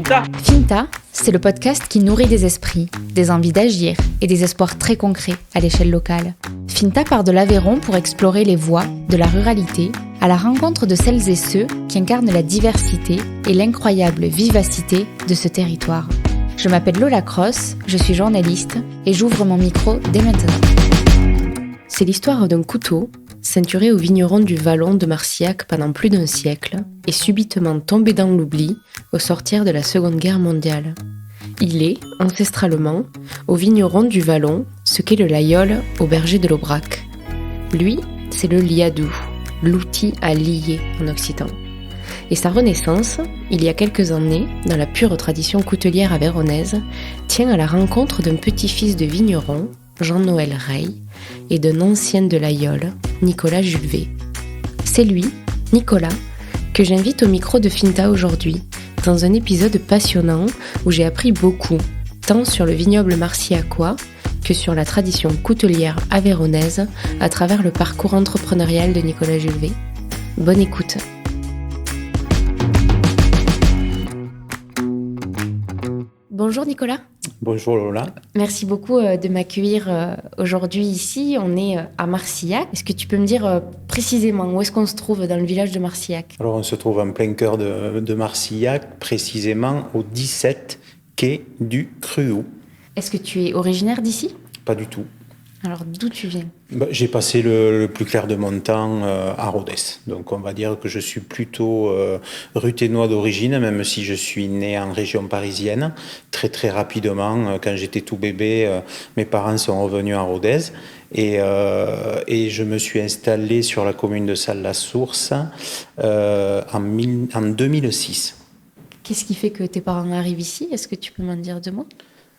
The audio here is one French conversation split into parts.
Finta. Finta, c'est le podcast qui nourrit des esprits, des envies d'agir et des espoirs très concrets à l'échelle locale. Finta part de l'Aveyron pour explorer les voies de la ruralité à la rencontre de celles et ceux qui incarnent la diversité et l'incroyable vivacité de ce territoire. Je m'appelle Lola Cross, je suis journaliste et j'ouvre mon micro dès maintenant. C'est l'histoire d'un couteau ceinturé au vigneron du Vallon de Marcillac pendant plus d'un siècle et subitement tombé dans l'oubli au sortir de la Seconde Guerre mondiale. Il est, ancestralement, au vigneron du Vallon ce qu'est le laïol au berger de l'Aubrac. Lui, c'est le liadou, l'outil à lier en occitan. Et sa renaissance, il y a quelques années, dans la pure tradition coutelière avéronaise, tient à la rencontre d'un petit-fils de vigneron, Jean-Noël Rey, et d'un ancien de l'aïeul, Nicolas Julvet. C'est lui, Nicolas, que j'invite au micro de Finta aujourd'hui, dans un épisode passionnant où j'ai appris beaucoup, tant sur le vignoble marcillacois que sur la tradition coutelière avéronaise à travers le parcours entrepreneurial de Nicolas Julvet. Bonne écoute. Bonjour Nicolas. Bonjour Lola. Merci beaucoup de m'accueillir aujourd'hui ici. On est à Marcillac. Est-ce que tu peux me dire précisément où est-ce qu'on se trouve dans le village de Marcillac ? Alors on se trouve en plein cœur de Marcillac, précisément au 17 quai du Cruau. Est-ce que tu es originaire d'ici ? Pas du tout. Alors d'où tu viens ? J'ai passé le plus clair de mon temps à Rodez. Donc on va dire que je suis plutôt ruthénois d'origine, même si je suis né en région parisienne. Très très rapidement, quand j'étais tout bébé, mes parents sont revenus à Rodez. Et je me suis installé sur la commune de Salles-la-Source en 2006. Qu'est-ce qui fait que tes parents arrivent ici ? Est-ce que tu peux m'en dire deux mots ?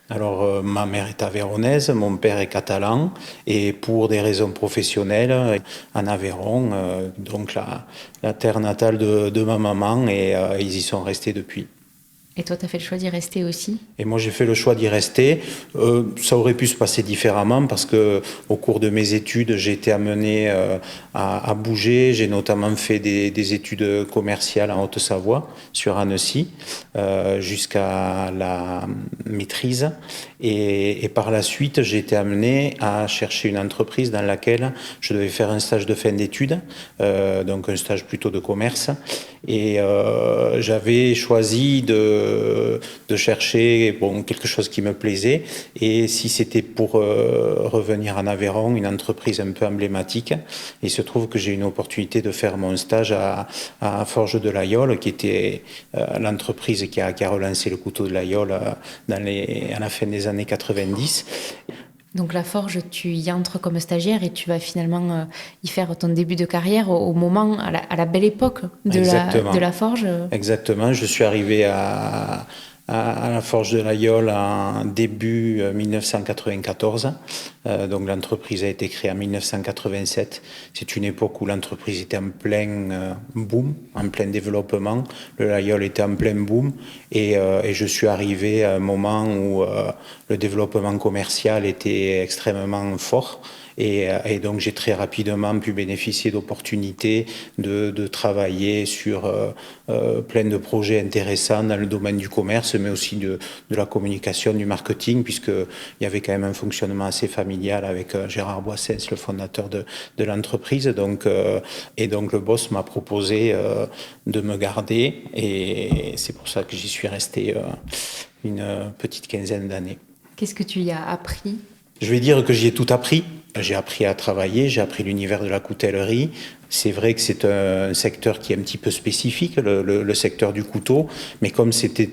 Alors, ma mère est aveyronnaise, mon père est catalan, et pour des raisons professionnelles, en Aveyron, donc la terre natale de ma maman, et ils y sont restés depuis. Et toi, tu as fait le choix d'y rester aussi ? Et moi, j'ai fait le choix d'y rester. Ça aurait pu se passer différemment parce que au cours de mes études, j'ai été amené à bouger. J'ai notamment fait des études commerciales en Haute-Savoie, sur Annecy, jusqu'à la maîtrise. Et par la suite, j'ai été amené à chercher une entreprise dans laquelle je devais faire un stage de fin d'études, donc un stage plutôt de commerce. Et j'avais choisi de chercher quelque chose qui me plaisait. Et si c'était pour revenir en Aveyron, une entreprise un peu emblématique, il se trouve que j'ai eu une opportunité de faire mon stage à Forges de l'Aïeul, qui était l'entreprise qui a relancé le couteau de l'Aïeul à la fin des années 90. Donc la forge, tu y entres comme stagiaire et tu vas finalement y faire ton début de carrière au moment, à la belle époque de la forge. Exactement, je suis arrivé à la Forge de l'Aïeul en début 1994. Donc l'entreprise a été créée en 1987. C'est une époque où l'entreprise était en plein boom, en plein développement. Le l'Aïeul était en plein boom. Et je suis arrivé à un moment où le développement commercial était extrêmement fort. Et donc j'ai très rapidement pu bénéficier d'opportunités de travailler sur plein de projets intéressants dans le domaine du commerce, mais aussi de la communication, du marketing, puisqu'il y avait quand même un fonctionnement assez familial avec Gérard Boissens, le fondateur de l'entreprise. Et donc le boss m'a proposé de me garder, et c'est pour ça que j'y suis resté une petite quinzaine d'années. Qu'est-ce que tu y as appris ? Je vais dire que j'y ai tout appris. J'ai appris à travailler, j'ai appris l'univers de la coutellerie. C'est vrai que c'est un secteur qui est un petit peu spécifique, le secteur du couteau, mais comme c'était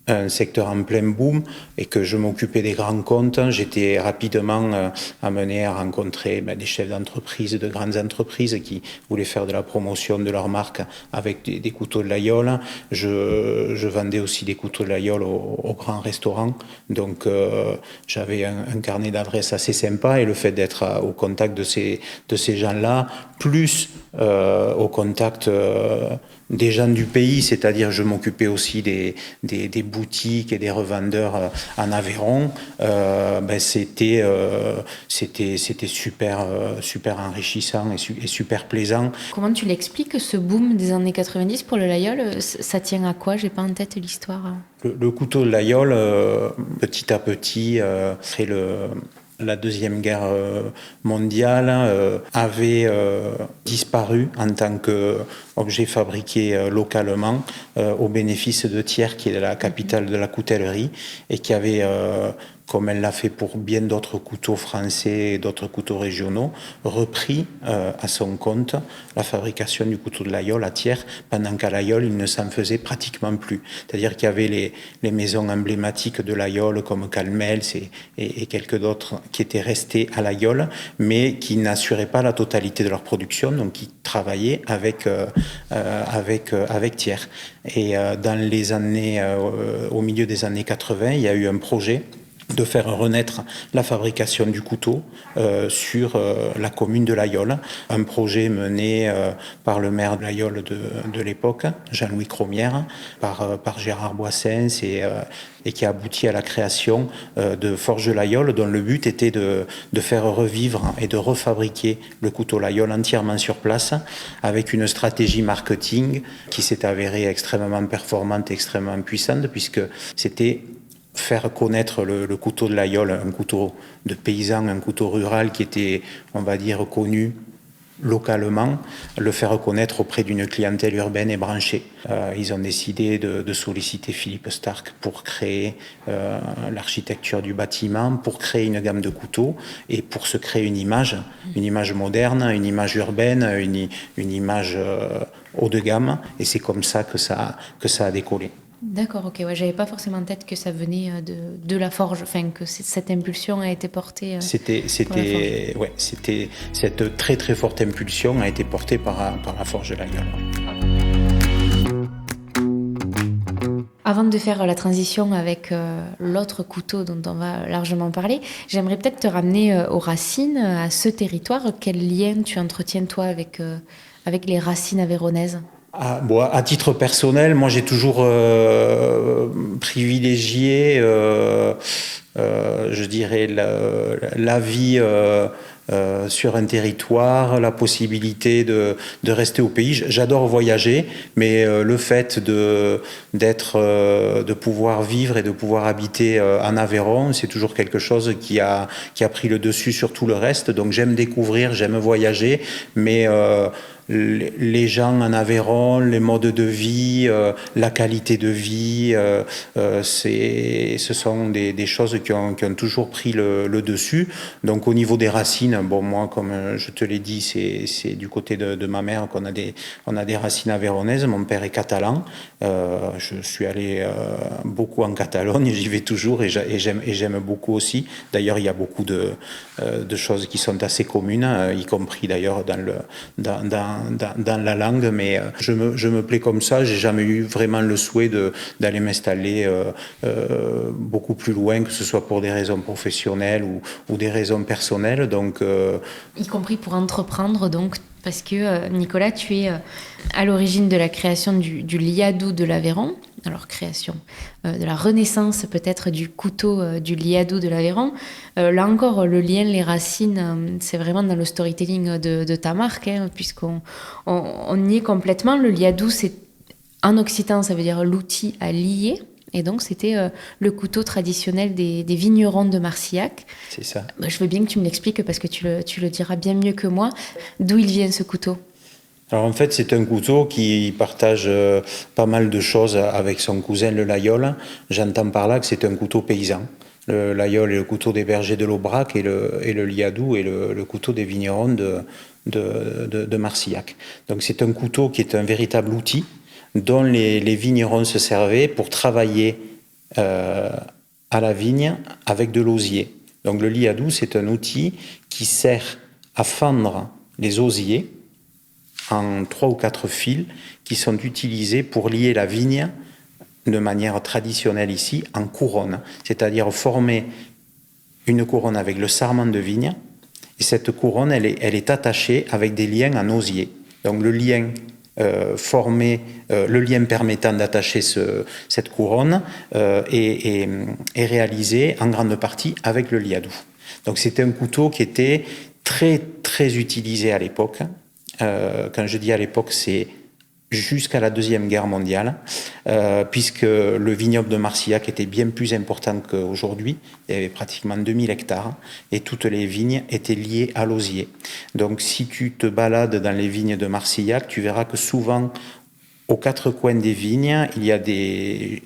un secteur en plein boom et que je m'occupais des grands comptes, j'étais rapidement amené à rencontrer des chefs d'entreprise, de grandes entreprises qui voulaient faire de la promotion de leur marque avec des couteaux de l'Aïeul. Je vendais aussi des couteaux de l'Aïeul aux grands restaurants, donc j'avais un carnet d'adresses assez sympa, et le fait d'être au contact de ces gens-là, plus au contact des gens du pays, c'est-à-dire je m'occupais aussi des boutiques et des revendeurs en Aveyron. C'était super enrichissant et super plaisant. Comment tu l'expliques, ce boom des années 90 pour le Laïol? Ça tient à quoi? J'ai pas en tête l'histoire. Le couteau de Laïol, petit à petit, après la Deuxième Guerre mondiale, avait disparu en tant qu'objet fabriqué localement au bénéfice de Thiers, qui est la capitale de la coutellerie, et qui avait, comme elle l'a fait pour bien d'autres couteaux français et d'autres couteaux régionaux, repris à son compte la fabrication du couteau de Laïol à Thiers, pendant qu'à Laïol, il ne s'en faisait pratiquement plus. C'est-à-dire qu'il y avait les maisons emblématiques de Laïol, comme Calmels et quelques d'autres, qui étaient restées à Laïol, mais qui n'assuraient pas la totalité de leur production, donc qui travaillaient avec Thiers. Et dans les années, au milieu des années 80, il y a eu un projet de faire renaître la fabrication du couteau sur la commune de Laïol. Un projet mené par le maire de Laïol de l'époque, Jean-Louis Cromière, par Gérard Boissens et qui a abouti à la création de Forges Laïol, dont le but était de faire revivre et de refabriquer le couteau Laïol entièrement sur place, avec une stratégie marketing qui s'est avérée extrêmement performante et extrêmement puissante, puisque c'était faire connaître le couteau de Laïol, un couteau de paysan, un couteau rural qui était, on va dire, connu localement, le faire connaître auprès d'une clientèle urbaine et branchée. Ils ont décidé de solliciter Philippe Starck pour créer l'architecture du bâtiment, pour créer une gamme de couteaux et pour se créer une image moderne, une image urbaine, une image haut de gamme. Et c'est comme ça que ça a décollé. D'accord, ok. Ouais, j'avais pas forcément en tête que ça venait de la forge, enfin que cette impulsion a été portée. C'était cette très très forte impulsion a été portée par la forge de Laïol. Avant de faire la transition avec l'autre couteau dont on va largement parler, j'aimerais peut-être te ramener aux racines, à ce territoire. Quel lien tu entretiens toi avec les racines aveyronnaises? À titre personnel, moi j'ai toujours privilégié, je dirais, la vie sur un territoire, la possibilité de rester au pays. J'adore voyager, mais le fait de pouvoir vivre et de pouvoir habiter en Aveyron, c'est toujours quelque chose qui a pris le dessus sur tout le reste. Donc j'aime découvrir, j'aime voyager, mais les gens en Aveyron, les modes de vie, la qualité de vie, ce sont des choses qui ont toujours pris le dessus. Donc au niveau des racines, bon, moi, comme je te l'ai dit, c'est du côté de ma mère qu'on a des racines aveyronnaises. Mon père est catalan. Je suis allé beaucoup en Catalogne, j'y vais toujours et j'aime beaucoup aussi. D'ailleurs, il y a beaucoup de choses qui sont assez communes, y compris d'ailleurs dans la langue, mais je me plais comme ça. J'ai jamais eu vraiment le souhait d'aller m'installer beaucoup plus loin, que ce soit pour des raisons professionnelles ou des raisons personnelles. Donc, y compris pour entreprendre, donc, parce que Nicolas, tu es à l'origine de la création du liadou de l'Aveyron. Alors, création de la renaissance peut-être du couteau du liadou de l'Aveyron. Là encore, le lien, les racines, c'est vraiment dans le storytelling de ta marque, hein, puisqu'on y est complètement. Le liadou, c'est en occitan, ça veut dire l'outil à lier. Et donc, c'était le couteau traditionnel des vignerons de Marcillac. C'est ça. Je veux bien que tu me l'expliques parce que tu le diras bien mieux que moi. D'où il vient ce couteau ? Alors en fait, c'est un couteau qui partage pas mal de choses avec son cousin le Laïol. J'entends par là que c'est un couteau paysan. Le Laïol est le couteau des bergers de l'Aubrac et le liadou est le couteau des vignerons de Marcillac. Donc c'est un couteau qui est un véritable outil dont les vignerons se servaient pour travailler à la vigne avec de l'osier. Donc le liadou, c'est un outil qui sert à fendre les osiers en 3 ou 4 fils qui sont utilisés pour lier la vigne de manière traditionnelle ici en couronne, c'est-à-dire former une couronne avec le sarment de vigne, et cette couronne elle est attachée avec des liens en osier. Donc le lien le lien permettant d'attacher cette couronne est réalisé en grande partie avec le liadou. Donc c'était un couteau qui était très très utilisé à l'époque. Quand je dis à l'époque, c'est jusqu'à la Deuxième Guerre mondiale, puisque le vignoble de Marcillac était bien plus important qu'aujourd'hui. Il y avait pratiquement 2000 hectares et toutes les vignes étaient liées à l'osier. Donc si tu te balades dans les vignes de Marcillac, tu verras que souvent, aux quatre coins des vignes, il y a des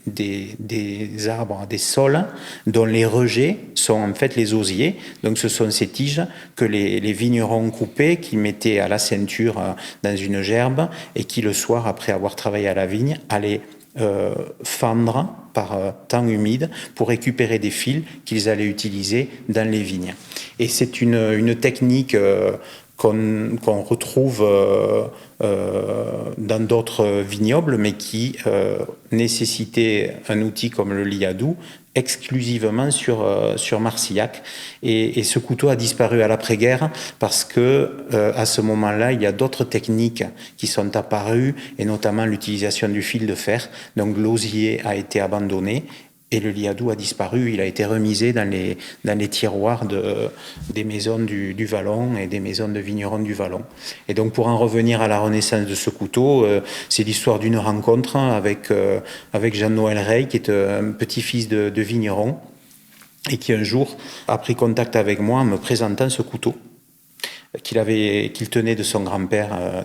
arbres, des saules, dont les rejets sont en fait les osiers. Donc ce sont ces tiges que les vignerons coupaient, qui mettaient à la ceinture dans une gerbe et qui le soir, après avoir travaillé à la vigne, allaient fendre par temps humide pour récupérer des fils qu'ils allaient utiliser dans les vignes. Et c'est une technique qu'on retrouve dans d'autres vignobles, mais qui nécessitait un outil comme le liadou exclusivement sur Marcillac. Et ce couteau a disparu à l'après-guerre parce que à ce moment-là, il y a d'autres techniques qui sont apparues, et notamment l'utilisation du fil de fer. Donc l'osier a été abandonné. Et le liadou a disparu, il a été remisé dans les tiroirs des maisons du Vallon et des maisons de vignerons du Vallon. Et donc pour en revenir à la renaissance de ce couteau, c'est l'histoire d'une rencontre avec Jean-Noël Rey, qui est un petit-fils de vigneron, et qui un jour a pris contact avec moi en me présentant ce couteau qu'il tenait de son grand-père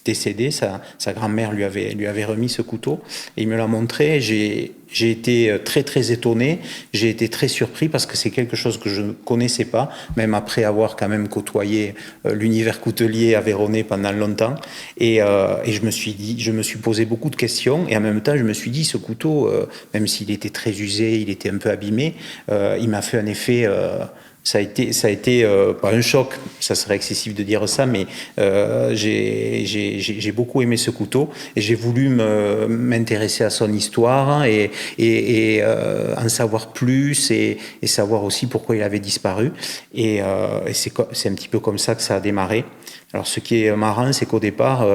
décédé. Sa grand-mère lui avait remis ce couteau et il me l'a montré. J'ai été très très étonné, j'ai été très surpris parce que c'est quelque chose que je ne connaissais pas, même après avoir quand même côtoyé l'univers coutelier aveyronnais pendant longtemps. Et je me suis posé beaucoup de questions, et en même temps je me suis dit, ce couteau, même s'il était très usé, il était un peu abîmé, il m'a fait un effet... Ça a été pas un choc, ça serait excessif de dire ça, mais j'ai beaucoup aimé ce couteau et j'ai voulu m'intéresser à son histoire et en savoir plus et savoir aussi pourquoi il avait disparu. Et c'est un petit peu comme ça que ça a démarré. Alors ce qui est marrant, c'est qu'au départ,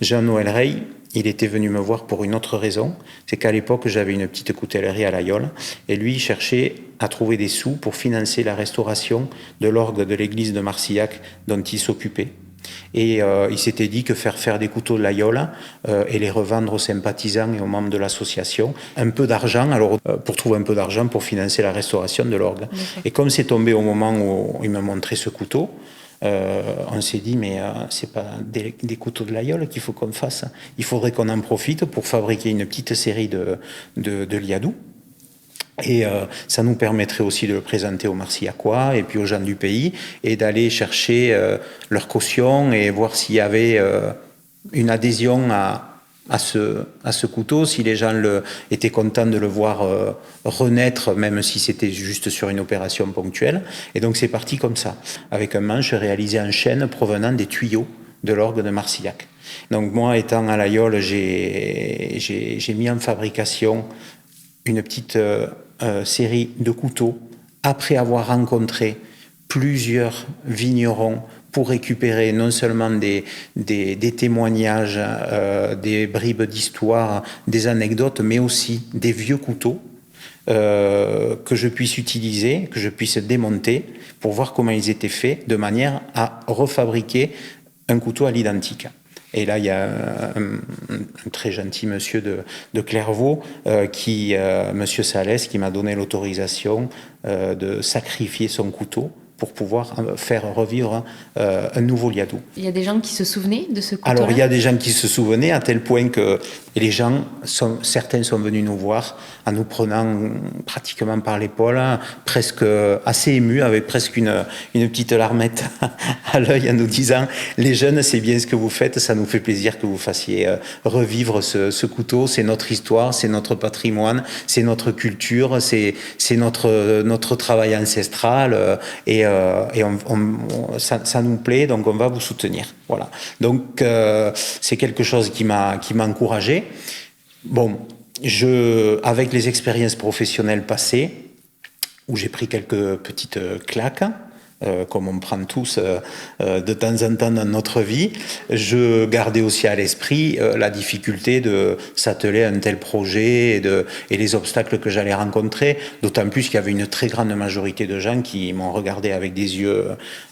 Jean-Noël Rey, il était venu me voir pour une autre raison. C'est qu'à l'époque, j'avais une petite coutellerie à La Yole, et lui, il cherchait à trouver des sous pour financer la restauration de l'orgue de l'église de Marcillac dont il s'occupait. Et il s'était dit que faire des couteaux de La Yole et les revendre aux sympathisants et aux membres de l'association, un peu d'argent, alors pour trouver un peu d'argent pour financer la restauration de l'orgue. Et comme c'est tombé au moment où il me montrait ce couteau, on s'est dit, mais c'est pas des couteaux de La Yole qu'il faut qu'on fasse. Il faudrait qu'on en profite pour fabriquer une petite série de liadou. Et ça nous permettrait aussi de le présenter aux Marcillacois et puis aux gens du pays, et d'aller chercher leur caution et voir s'il y avait une adhésion à ce couteau, si les gens étaient contents de le voir renaître, même si c'était juste sur une opération ponctuelle. Et donc c'est parti comme ça, avec un manche réalisé en chêne provenant des tuyaux de l'orgue de Marcillac. Donc moi, étant à La Yole, j'ai mis en fabrication une petite série de couteaux après avoir rencontré plusieurs vignerons pour récupérer non seulement des témoignages, des bribes d'histoire, des anecdotes, mais aussi des vieux couteaux que je puisse utiliser, que je puisse démonter pour voir comment ils étaient faits, de manière à refabriquer un couteau à l'identique. Et là, il y a un très gentil monsieur de Clairvaux, monsieur Salès, qui m'a donné l'autorisation de sacrifier son couteau pour pouvoir faire revivre un nouveau liadou. Il y a des gens qui se souvenaient de ce couteau-là ? Alors, il y a des gens qui se souvenaient, à tel point que certains sont venus nous voir en nous prenant pratiquement par l'épaule, presque assez émus, avec presque une petite larmette à l'œil, en nous disant « Les jeunes, c'est bien ce que vous faites, ça nous fait plaisir que vous fassiez revivre ce couteau, c'est notre histoire, c'est notre patrimoine, c'est notre culture, c'est notre travail ancestral, et ça nous plaît, donc on va vous soutenir. » Voilà. Donc c'est quelque chose qui m'a encouragé. Bon, avec les expériences professionnelles passées, où j'ai pris quelques petites claques, comme on prend tous de temps en temps dans notre vie, je gardais aussi à l'esprit la difficulté de s'atteler à un tel projet et les obstacles que j'allais rencontrer, d'autant plus qu'il y avait une très grande majorité de gens qui m'ont regardé avec des yeux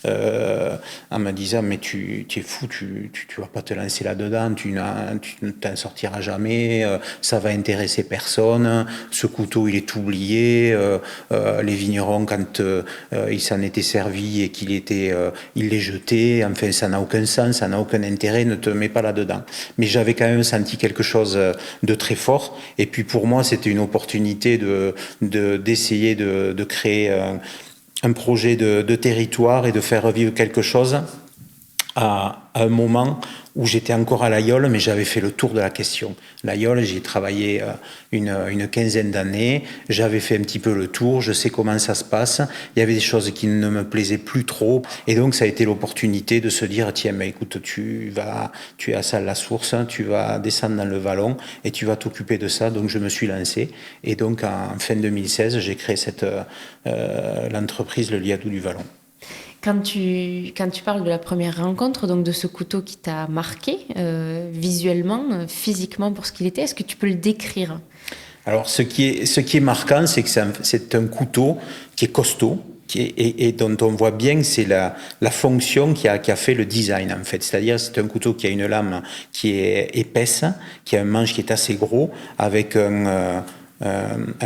en me disant mais tu es fou, tu vas pas te lancer là-dedans, tu ne t'en sortiras jamais, ça va intéresser personne, ce couteau il est oublié, les vignerons quand ils s'en étaient servis et il les jetait, enfin ça n'a aucun sens, ça n'a aucun intérêt, ne te mets pas là-dedans. Mais j'avais quand même senti quelque chose de très fort, et puis pour moi c'était une opportunité d'essayer de créer un projet de territoire et de faire vivre quelque chose à un moment où j'étais encore à l'Aïol, mais j'avais fait le tour de la question. L'Aïol, j'y ai travaillé une quinzaine d'années, j'avais fait un petit peu le tour, je sais comment ça se passe, il y avait des choses qui ne me plaisaient plus trop, et donc ça a été l'opportunité de se dire, tiens, mais écoute, tu es à Salles-la-Source, tu vas descendre dans le Vallon, et tu vas t'occuper de ça, donc je me suis lancé, et donc en fin 2016, j'ai créé l'entreprise Le Liadou du Vallon. Quand tu parles de la première rencontre, donc de ce couteau qui t'a marqué visuellement, physiquement pour ce qu'il était, est-ce que tu peux le décrire ? Alors, ce qui est marquant, c'est que c'est un couteau qui est costaud, et dont on voit bien que c'est la fonction qui a fait le design, en fait. C'est-à-dire, c'est un couteau qui a une lame qui est épaisse, qui a un manche qui est assez gros, avec un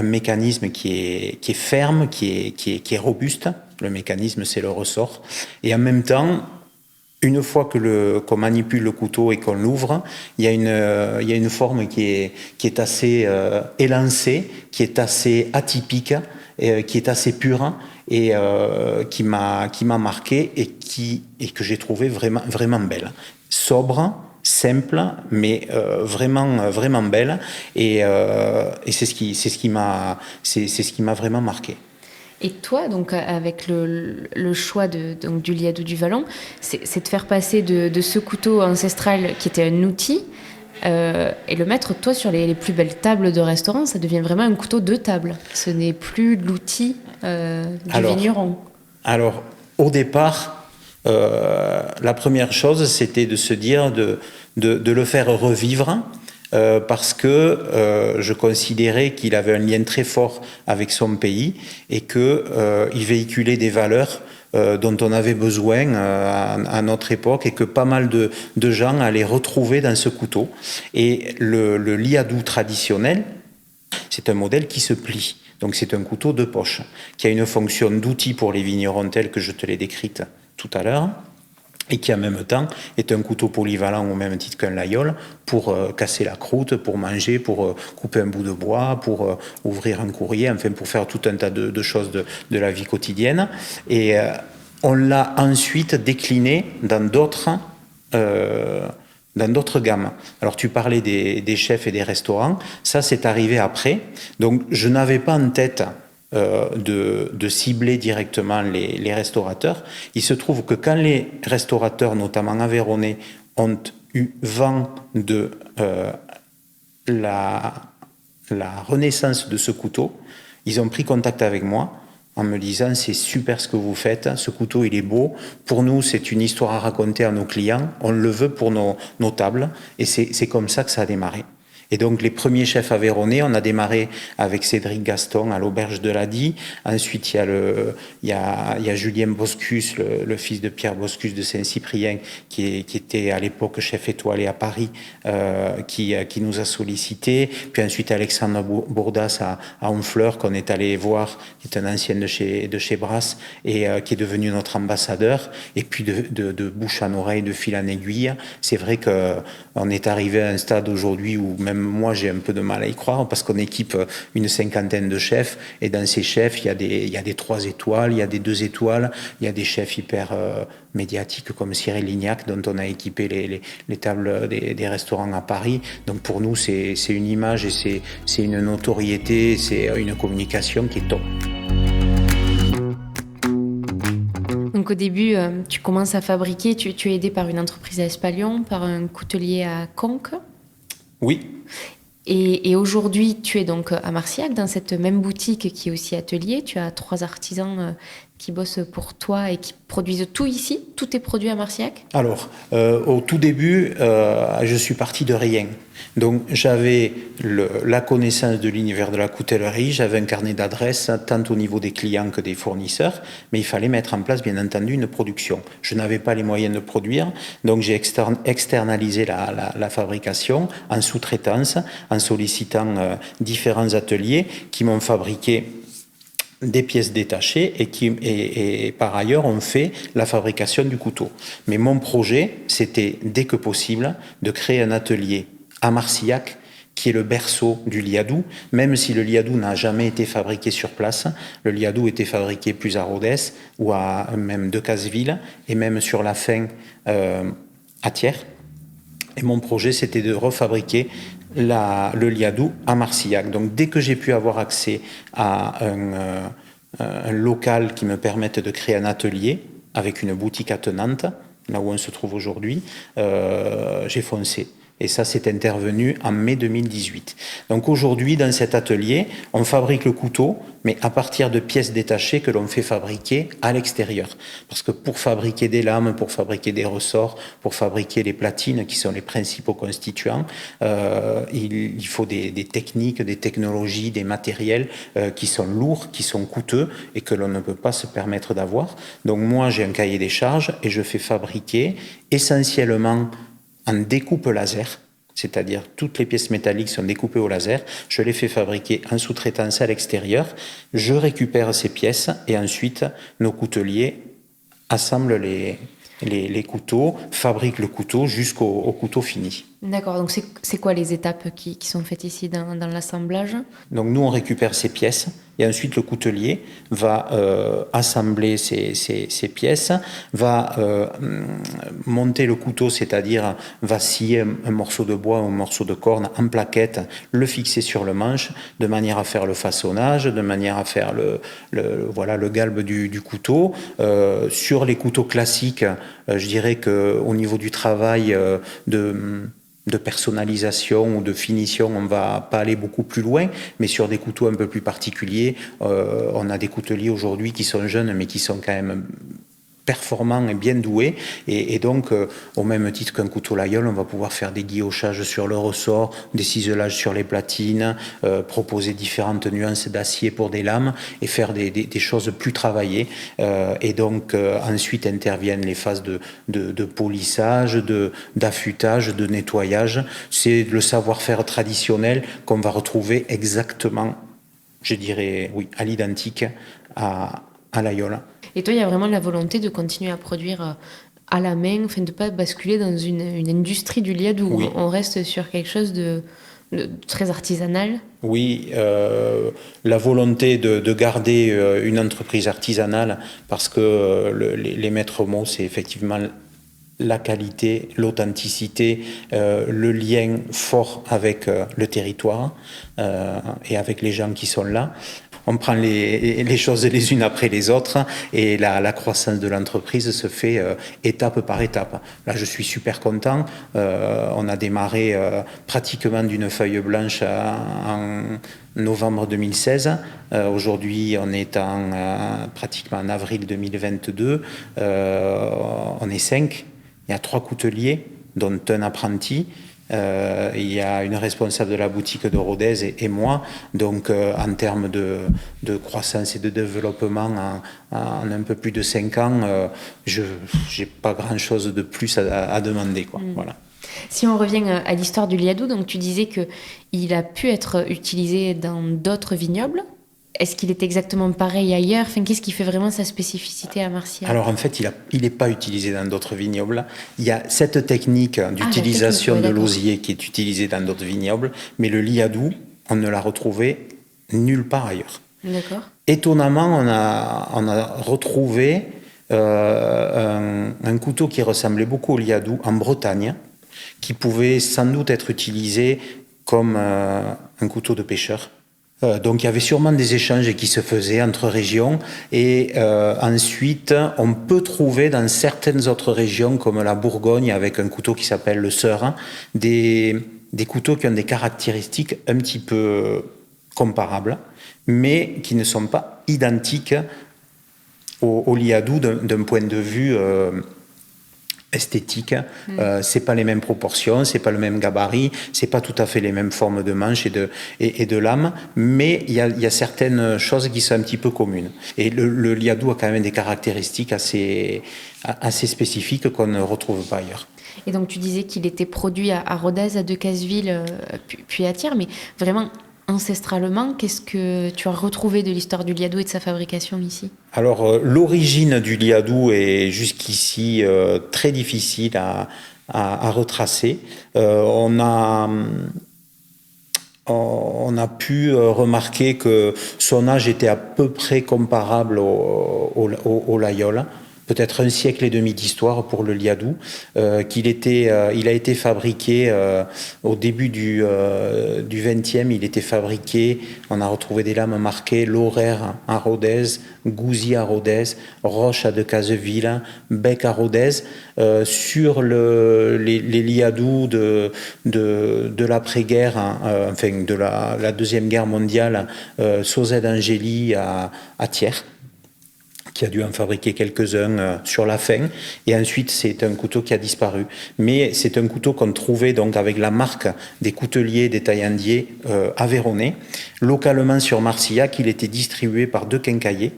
mécanisme qui est ferme, qui est robuste. Le mécanisme, c'est le ressort. Et en même temps, une fois qu'on manipule le couteau et qu'on l'ouvre, il y a une forme qui est assez élancée, qui est assez atypique, qui est assez pure, et qui m'a marqué et que j'ai trouvé vraiment, vraiment belle. Sobre, simple, mais vraiment, vraiment belle. Et c'est ce qui m'a vraiment marqué. Et toi, donc, avec le choix du Liadou du Vallon, c'est de faire passer de ce couteau ancestral qui était un outil et le mettre, toi, sur les plus belles tables de restaurant. Ça devient vraiment un couteau de table. Ce n'est plus l'outil du vigneron. Alors, au départ, la première chose, c'était de se dire de le faire revivre. Parce que je considérais qu'il avait un lien très fort avec son pays et qu'il véhiculait des valeurs dont on avait besoin à notre époque et que pas mal de gens allaient retrouver dans ce couteau. Et le liadou traditionnel, c'est un modèle qui se plie. Donc c'est un couteau de poche qui a une fonction d'outil pour les vignerons tel que je te l'ai décrite tout à l'heure, et qui en même temps est un couteau polyvalent au même titre qu'un laïol pour casser la croûte, pour manger, pour couper un bout de bois, pour ouvrir un courrier, enfin pour faire tout un tas de choses de la vie quotidienne. Et on l'a ensuite décliné dans d'autres gammes. Alors tu parlais des chefs et des restaurants, ça c'est arrivé après, donc je n'avais pas en tête de cibler directement les restaurateurs. Il se trouve que quand les restaurateurs, notamment aveyronnais, ont eu vent de la renaissance de ce couteau, ils ont pris contact avec moi en me disant c'est super ce que vous faites, ce couteau il est beau, pour nous c'est une histoire à raconter à nos clients, on le veut pour nos tables, et c'est comme ça que ça a démarré. Et donc les premiers chefs aveyronnais, on a démarré avec Cédric Gaston à l'auberge de l'Adi. Ensuite, il y a Julien Boscus, le fils de Pierre Boscus de Saint-Cyprien, qui était à l'époque chef étoilé à Paris, qui nous a sollicité. Puis ensuite Alexandre Bourdas à Honfleur, qu'on est allé voir, qui est un ancien de chez Brasse et qui est devenu notre ambassadeur. Et puis de bouche en oreille, de fil en aiguille, c'est vrai qu'on est arrivé à un stade aujourd'hui où même moi j'ai un peu de mal à y croire parce qu'on équipe une cinquantaine de chefs et dans ces chefs il y a des 3 étoiles, il y a des 2 étoiles, il y a des chefs hyper médiatiques comme Cyril Lignac dont on a équipé les tables des restaurants à Paris. Donc pour nous c'est une image et c'est une notoriété, c'est une communication qui est top. Donc au début, tu commences à fabriquer, tu es aidé par une entreprise à Espalion, par un coutelier à Conques. Oui. Et aujourd'hui, tu es donc à Marcillac, dans cette même boutique qui est aussi atelier. Tu as 3 artisans qui bossent pour toi et qui produisent tout ici? Tout est produit à Marcillac? Alors, au tout début, je suis parti de rien. Donc, j'avais la connaissance de l'univers de la coutellerie, j'avais un carnet d'adresses, tant au niveau des clients que des fournisseurs, mais il fallait mettre en place, bien entendu, une production. Je n'avais pas les moyens de produire, donc j'ai externalisé la fabrication en sous-traitance, en sollicitant différents ateliers qui m'ont fabriqué des pièces détachées et par ailleurs on fait la fabrication du couteau. Mais mon projet, c'était dès que possible de créer un atelier à Marcillac qui est le berceau du liadou, même si le liadou n'a jamais été fabriqué sur place. Le liadou était fabriqué plus à Rodez ou à même Decazeville et même sur la fin à Thiers. Et mon projet, c'était de refabriquer le liadou à Marcillac. Donc dès que j'ai pu avoir accès à un local qui me permette de créer un atelier avec une boutique attenante, là où on se trouve aujourd'hui, j'ai foncé. Et ça, c'est intervenu en mai 2018. Donc aujourd'hui, dans cet atelier, on fabrique le couteau, mais à partir de pièces détachées que l'on fait fabriquer à l'extérieur. Parce que pour fabriquer des lames, pour fabriquer des ressorts, pour fabriquer les platines, qui sont les principaux constituants, il faut des techniques, des technologies, des matériels qui sont lourds, qui sont coûteux et que l'on ne peut pas se permettre d'avoir. Donc moi, j'ai un cahier des charges et je fais fabriquer essentiellement en découpe laser, c'est-à-dire toutes les pièces métalliques sont découpées au laser, je les fais fabriquer en sous-traitance à l'extérieur, je récupère ces pièces et ensuite nos couteliers assemblent les couteaux, fabriquent le couteau jusqu'au couteau fini. D'accord, donc c'est quoi les étapes qui sont faites ici dans l'assemblage? Donc nous on récupère ces pièces et ensuite le coutelier va assembler ces pièces, va monter le couteau, c'est-à-dire va scier un morceau de bois ou un morceau de corne en plaquette, le fixer sur le manche de manière à faire le façonnage, de manière à faire le galbe du couteau. Sur les couteaux classiques, je dirais qu'au niveau du travail de personnalisation ou de finition, on ne va pas aller beaucoup plus loin, mais sur des couteaux un peu plus particuliers, on a des couteliers aujourd'hui qui sont jeunes, mais qui sont quand même performants et bien doués, et donc au même titre qu'un couteau Laguiole, on va pouvoir faire des guillochages sur le ressort, des ciselages sur les platines, proposer différentes nuances d'acier pour des lames et faire des choses plus travaillées, et donc ensuite interviennent les phases de polissage, d'affûtage, de nettoyage. C'est le savoir-faire traditionnel qu'on va retrouver exactement, je dirais, oui, à l'identique à Laguiole. Et toi, il y a vraiment la volonté de continuer à produire à la main, enfin de ne pas basculer dans une industrie du liadou, où oui. On reste sur quelque chose de très artisanal. Oui, la volonté de garder une entreprise artisanale, parce que les maîtres mots, c'est effectivement la qualité, l'authenticité, le lien fort avec le territoire et avec les gens qui sont là. On prend les choses les unes après les autres et la croissance de l'entreprise se fait étape par étape. Là, je suis super content. On a démarré pratiquement d'une feuille blanche en novembre 2016. Aujourd'hui, on est pratiquement en avril 2022. On est 5. Il y a 3 couteliers, dont un apprenti. Il y a une responsable de la boutique de Rodez et moi, donc en termes de croissance et de développement en un peu plus de 5 ans, je n'ai pas grand chose de plus à demander, quoi. Voilà. Si on revient à l'histoire du liadou, donc tu disais qu'il a pu être utilisé dans d'autres vignobles. Est-ce qu'il est exactement pareil ailleurs? Enfin, qu'est-ce qui fait vraiment sa spécificité à Marcillac? Alors en fait, il n'est pas utilisé dans d'autres vignobles. Il y a cette technique d'utilisation de l'osier qui est utilisée dans d'autres vignobles, mais le liadou, on ne l'a retrouvé nulle part ailleurs. D'accord. Étonnamment, on a retrouvé un couteau qui ressemblait beaucoup au liadou en Bretagne, qui pouvait sans doute être utilisé comme un couteau de pêcheur. Donc il y avait sûrement des échanges qui se faisaient entre régions et ensuite on peut trouver dans certaines autres régions comme la Bourgogne avec un couteau qui s'appelle le Seur, des couteaux qui ont des caractéristiques un petit peu comparables mais qui ne sont pas identiques au liadou d'un point de vue esthétique. C'est pas les mêmes proportions, c'est pas le même gabarit, c'est pas tout à fait les mêmes formes de manches et de lames, mais il y a certaines choses qui sont un petit peu communes. Et le liadou a quand même des caractéristiques assez spécifiques qu'on ne retrouve pas ailleurs. Et donc tu disais qu'il était produit à Rodez, à Decazeville, puis à Thiers, mais vraiment ancestralement, qu'est-ce que tu as retrouvé de l'histoire du liadou et de sa fabrication ici? Alors, l'origine du liadou est jusqu'ici très difficile à retracer. On a pu remarquer que son âge était à peu près comparable au layol. Peut-être un siècle et demi d'histoire pour le liadou, il a été fabriqué au début du XXe, il était fabriqué, on a retrouvé des lames marquées Lorraire à Rodez, Gouzy à Rodez, Roche à Decazeville, Bec à Rodez. Sur les liadous de l'après-guerre, enfin de la Deuxième Guerre mondiale, Sauzet d'Angély à Thiers, qui a dû en fabriquer quelques-uns sur la fin, et ensuite c'est un couteau qui a disparu. Mais c'est un couteau qu'on trouvait donc avec la marque des couteliers, des taillandiers aveyronnais. Localement sur Marcillac, il était distribué par deux quincailliers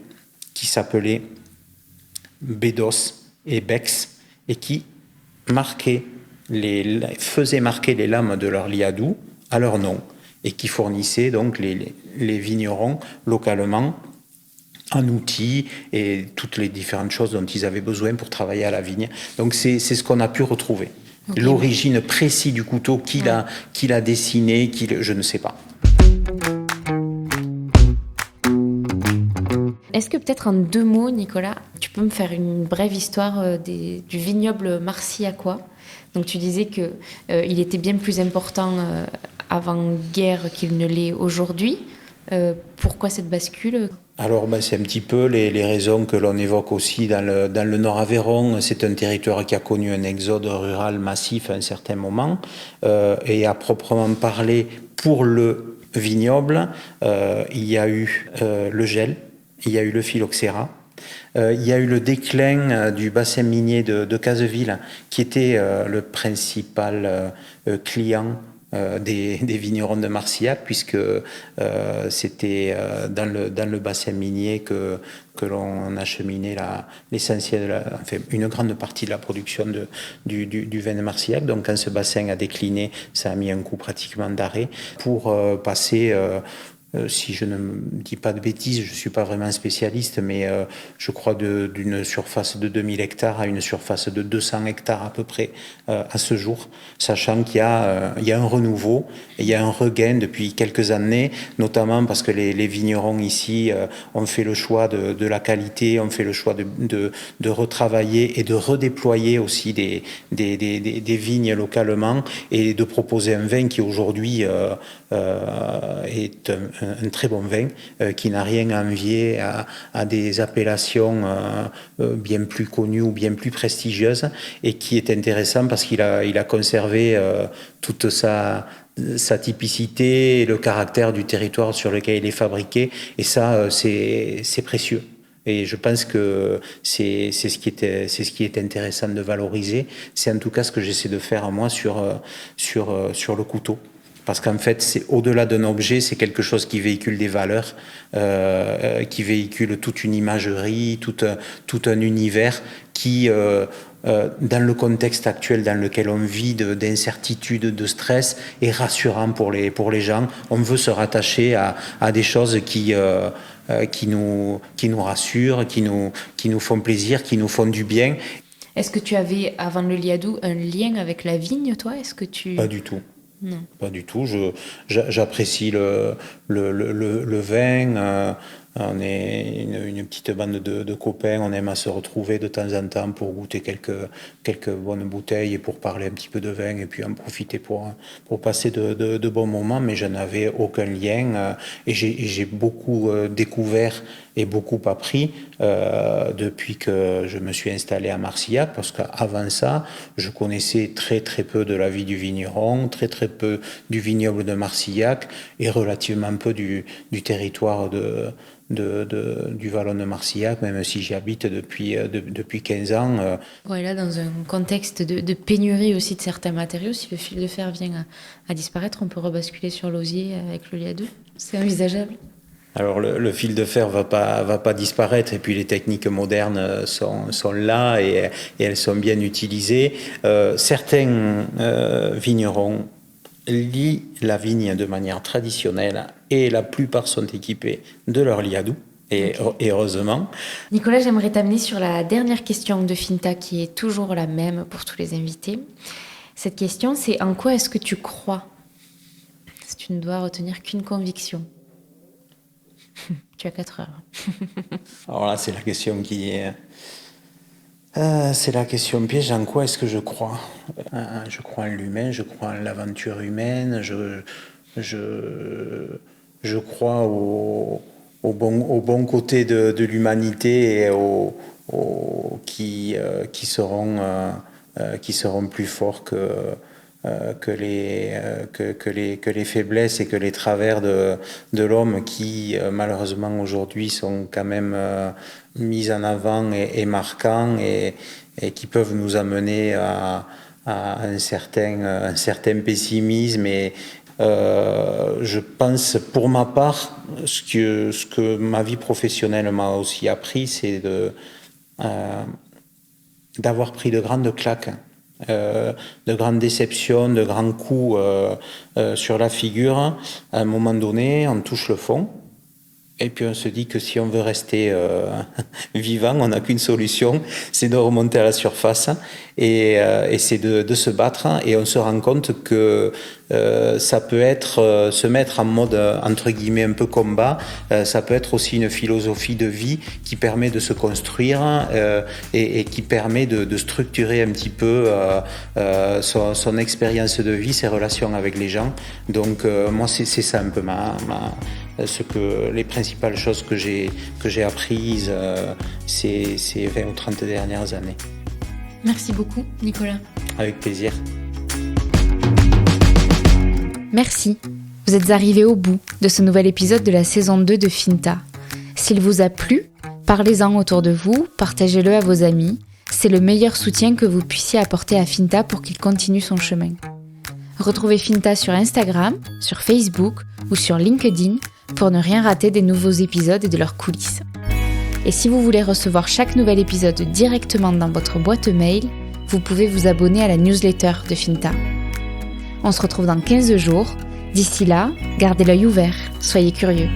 qui s'appelaient Bédos et Bex, et qui faisaient marquer les lames de leur liadou à leur nom, et qui fournissaient donc les vignerons localement en outils et toutes les différentes choses dont ils avaient besoin pour travailler à la vigne. Donc c'est ce qu'on a pu retrouver. Okay. L'origine précise du couteau, qui l'a dessiné, je ne sais pas. Est-ce que peut-être en 2 mots, Nicolas, tu peux me faire une brève histoire du vignoble marcillacois? Donc tu disais qu'il était bien plus important avant-guerre qu'il ne l'est aujourd'hui. Pourquoi cette bascule? Alors c'est un petit peu les raisons que l'on évoque aussi dans le Nord Aveyron. C'est un territoire qui a connu un exode rural massif à un certain moment, et à proprement parler, pour le vignoble, il y a eu le gel, il y a eu le phylloxéra, il y a eu le déclin du bassin minier de Decazeville, qui était le principal client des vignerons de Marcillac, puisque c'était dans le bassin minier que l'on acheminait l'essentiel, enfin une grande partie de la production du vin de Marcillac. Donc quand ce bassin a décliné, ça a mis un coup pratiquement d'arrêt pour passer... si je ne dis pas de bêtises, je ne suis pas vraiment spécialiste, mais je crois d'une surface de 2000 hectares à une surface de 200 hectares à peu près à ce jour, sachant qu'il y a un renouveau, et il y a un regain depuis quelques années, notamment parce que les vignerons ici ont fait le choix de la qualité, ont fait le choix de retravailler et de redéployer aussi des vignes localement, et de proposer un vin qui aujourd'hui est un très bon vin qui n'a rien à envier à des appellations bien plus connues ou bien plus prestigieuses, et qui est intéressant parce qu'il a conservé toute sa typicité et le caractère du territoire sur lequel il est fabriqué, et ça c'est précieux. Et je pense que c'est ce qui est intéressant de valoriser. C'est en tout cas ce que j'essaie de faire moi sur le couteau. Parce qu'en fait, c'est au-delà d'un objet, c'est quelque chose qui véhicule des valeurs, qui véhicule toute une imagerie, tout un univers qui, dans le contexte actuel dans lequel on vit, d'incertitude, de stress, est rassurant pour les gens. On veut se rattacher à des choses qui nous rassurent, qui nous font plaisir, qui nous font du bien. Est-ce que tu avais, avant le liadou, un lien avec la vigne, toi? Pas du tout. Non. Pas du tout. J'apprécie le vin. On est une petite bande de copains. On aime à se retrouver de temps en temps pour goûter quelques bonnes bouteilles et pour parler un petit peu de vin, et puis en profiter pour passer de bons moments. Mais je n'avais aucun lien, et j'ai beaucoup découvert et beaucoup appris depuis que je me suis installé à Marcillac, parce qu'avant ça, je connaissais très très peu de la vie du vigneron, très très peu du vignoble de Marcillac, et relativement peu du territoire de du Vallon de Marcillac, même si j'y habite depuis 15 ans. Ouais, là, dans un contexte de pénurie aussi de certains matériaux, si le fil de fer vient à disparaître, on peut rebasculer sur l'osier avec le liadou. C'est envisageable. Alors le fil de fer va pas disparaître, et puis les techniques modernes sont là et elles sont bien utilisées. Certains vignerons lient la vigne de manière traditionnelle et la plupart sont équipés de leur liadou. Et heureusement. Nicolas, j'aimerais t'amener sur la dernière question de Finta qui est toujours la même pour tous les invités. Cette question, c'est en quoi est-ce que tu crois ? Si tu ne dois retenir qu'une conviction. Tu as 4 heures. Alors là, c'est la question qui est... c'est la question piège. En quoi est-ce que je crois ? Je crois en l'humain, je crois en l'aventure humaine, je crois au bon côté de l'humanité et qui seront plus forts que les faiblesses et que les travers de l'homme qui malheureusement aujourd'hui sont quand même mis en avant et marquants et qui peuvent nous amener à un certain pessimisme. Et je pense, pour ma part, ce que ma vie professionnelle m'a aussi appris, c'est d'avoir pris de grandes claques, de grandes déceptions, de grands coups sur la figure. À un moment donné, on touche le fond. Et puis on se dit que si on veut rester vivant, on n'a qu'une solution, c'est de remonter à la surface et c'est de se battre. Et on se rend compte que ça peut être se mettre en mode entre guillemets un peu combat. Ça peut être aussi une philosophie de vie qui permet de se construire et qui permet de structurer un petit peu son expérience de vie, ses relations avec les gens. Donc moi c'est ça un peu les principales choses que j'ai apprises ces 20 ou 30 dernières années. Merci beaucoup, Nicolas. Avec plaisir. Merci. Vous êtes arrivés au bout de ce nouvel épisode de la saison 2 de Finta. S'il vous a plu, parlez-en autour de vous, partagez-le à vos amis. C'est le meilleur soutien que vous puissiez apporter à Finta pour qu'il continue son chemin. Retrouvez Finta sur Instagram, sur Facebook ou sur LinkedIn pour ne rien rater des nouveaux épisodes et de leurs coulisses. Et si vous voulez recevoir chaque nouvel épisode directement dans votre boîte mail, vous pouvez vous abonner à la newsletter de Finta. On se retrouve dans 15 jours. D'ici là, gardez l'œil ouvert, soyez curieux.